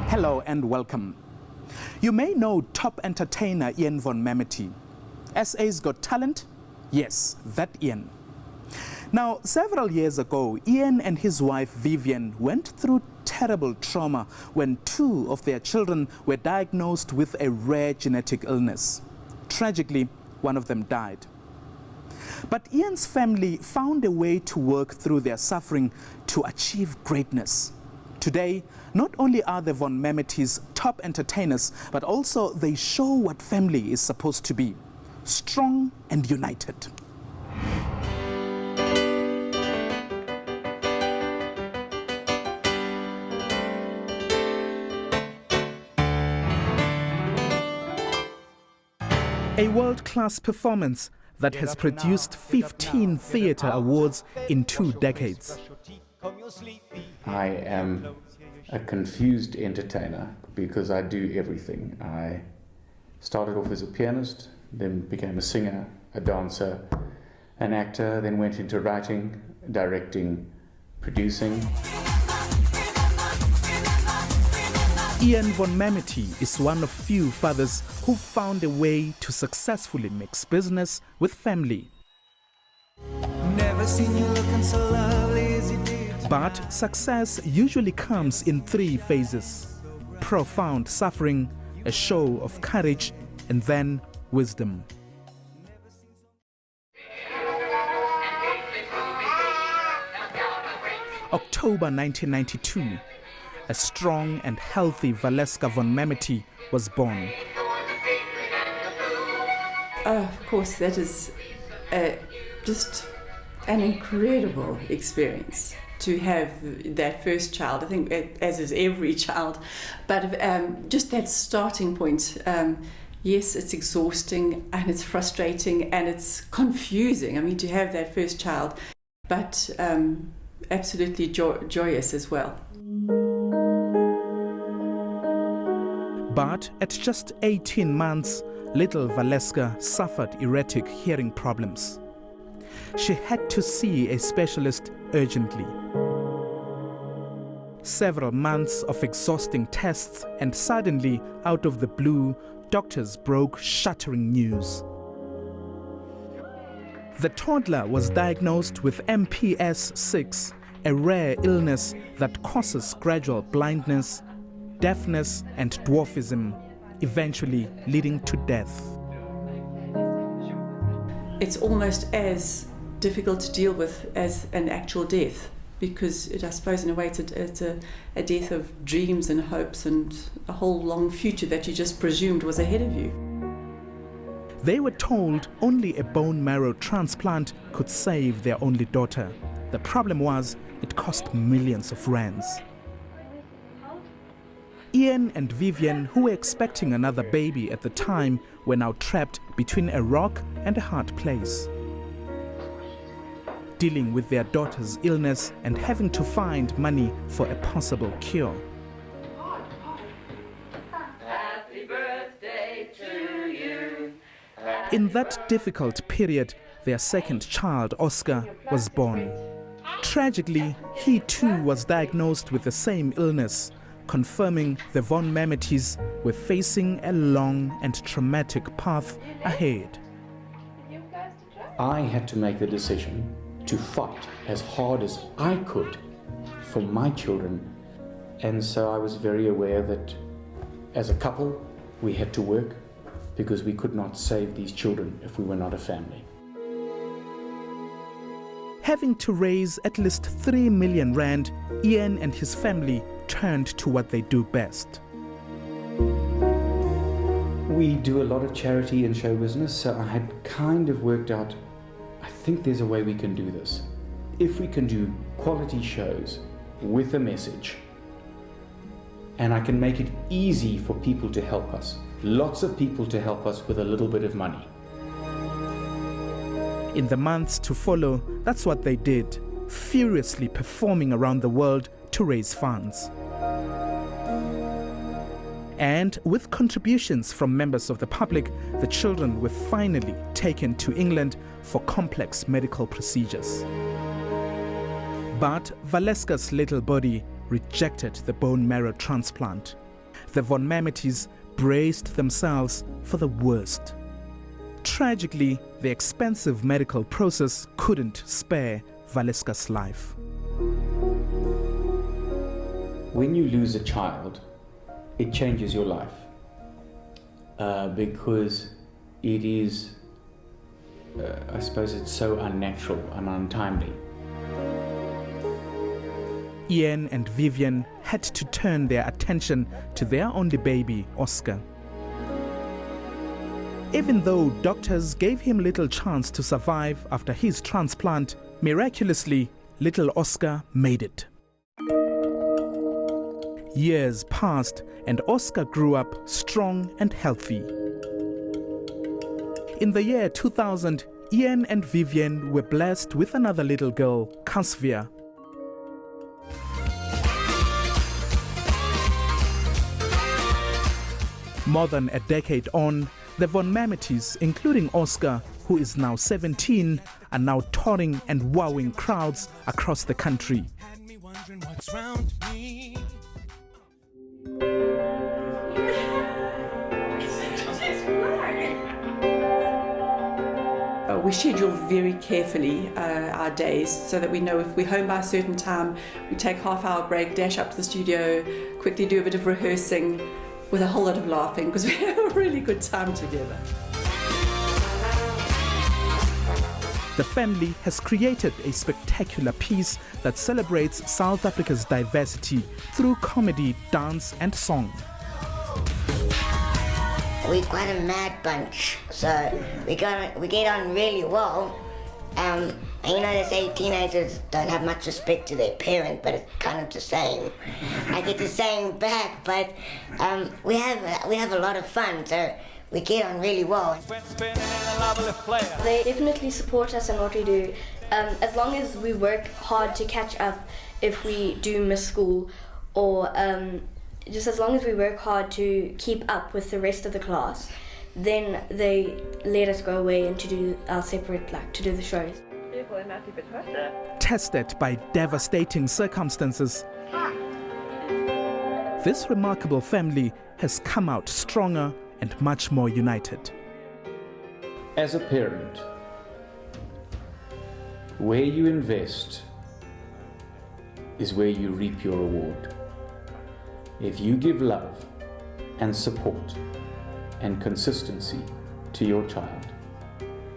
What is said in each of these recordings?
Hello and welcome. You may know top entertainer Ian von Memerty. SA's Got Talent? Yes, that Ian. Now, several years ago, Ian and his wife Vivienne went through terrible trauma when two of their children were diagnosed with a rare genetic illness. Tragically, one of them died. But Ian's family found a way to work through their suffering to achieve greatness. Today, not only are the von Memerty's top entertainers, but also they show what family is supposed to be: strong and united. A world-class performance that has produced 15 theatre awards in 2 decades. I am a confused entertainer because I do everything. I started off as a pianist, then became a singer, a dancer, an actor, then went into writing, directing, producing. Ian von Memerty is one of few fathers who found a way to successfully mix business with family. Never seen you looking so lovely as you did. But success usually comes in 3 phases: profound suffering, a show of courage, and then wisdom. October 1992, a strong and healthy Valeska von Memerty was born. Of course, that is just an incredible experience to have that first child. I think, as is every child, but just that starting point. Yes, it's exhausting and it's frustrating and it's confusing. I mean, to have that first child, but absolutely joyous as well. But at just 18 months, little Valeska suffered erratic hearing problems. She had to see a specialist urgently. Several months of exhausting tests, and suddenly, out of the blue, doctors broke shattering news. The toddler was diagnosed with MPS 6, a rare illness that causes gradual blindness, deafness, and dwarfism, eventually leading to death. It's almost as difficult to deal with as an actual death, because I suppose in a way it's a death of dreams and hopes and a whole long future that you just presumed was ahead of you. They were told only a bone marrow transplant could save their only daughter. The problem was, it cost millions of rands. Ian and Vivienne, who were expecting another baby at the time, were now trapped between a rock and a hard place. Dealing with their daughter's illness and having to find money for a possible cure. Happy birthday to you. In that difficult period, their second child, Oscar, was born. Tragically, he too was diagnosed with the same illness, confirming the von Memertys were facing a long and traumatic path ahead. I had to make the decision to fight as hard as I could for my children, and so I was very aware that as a couple we had to work because we could not save these children if we were not a family. Having to raise at least 3 million rand, Ian and his family turned to what they do best. We do a lot of charity and show business, so I had kind of worked out, I think there's a way we can do this. If we can do quality shows with a message, and I can make it easy for people to help us. Lots of people to help us with a little bit of money. In the months to follow, that's what they did, furiously performing around the world to raise funds. And with contributions from members of the public, the children were finally taken to England for complex medical procedures. But Valeska's little body rejected the bone marrow transplant. The von Memertys braced themselves for the worst. Tragically, the expensive medical process couldn't spare Valeska's life. When you lose a child, it changes your life because it is, I suppose it's so unnatural and untimely. Ian and Vivienne had to turn their attention to their only baby, Oscar. Even though doctors gave him little chance to survive after his transplant, miraculously, little Oscar made it. Years passed and Oscar grew up strong and healthy. In the year 2000, Ian and Vivienne were blessed with another little girl, Kasvia. More than a decade on, the von Memertys, including Oscar, who is now 17, are now touring and wowing crowds across the country. We schedule very carefully our days so that we know if we're home by a certain time, we take half-hour break, dash up to the studio, quickly do a bit of rehearsing with a whole lot of laughing because we have a really good time together. The family has created a spectacular piece that celebrates South Africa's diversity through comedy, dance and song. We're quite a mad bunch, so we get on really well. And you know, they say teenagers don't have much respect to their parent, but it's kind of the same. I get the same back, but we have a lot of fun, so we get on really well. They definitely support us in what we do, as long as we work hard to catch up if we do miss school, or just as long as we work hard to keep up with the rest of the class, then they let us go away and to do our separate, to do the shows. Tested by devastating circumstances, this remarkable family has come out stronger and much more united. As a parent, where you invest is where you reap your reward. If you give love and support and consistency to your child,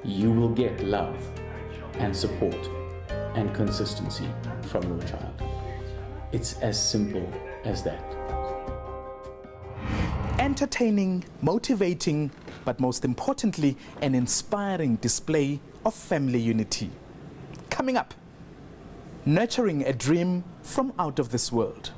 you will get love and support and consistency from your child. It's as simple as that. Entertaining, motivating, but most importantly, an inspiring display of family unity. Coming up, nurturing a dream from out of this world.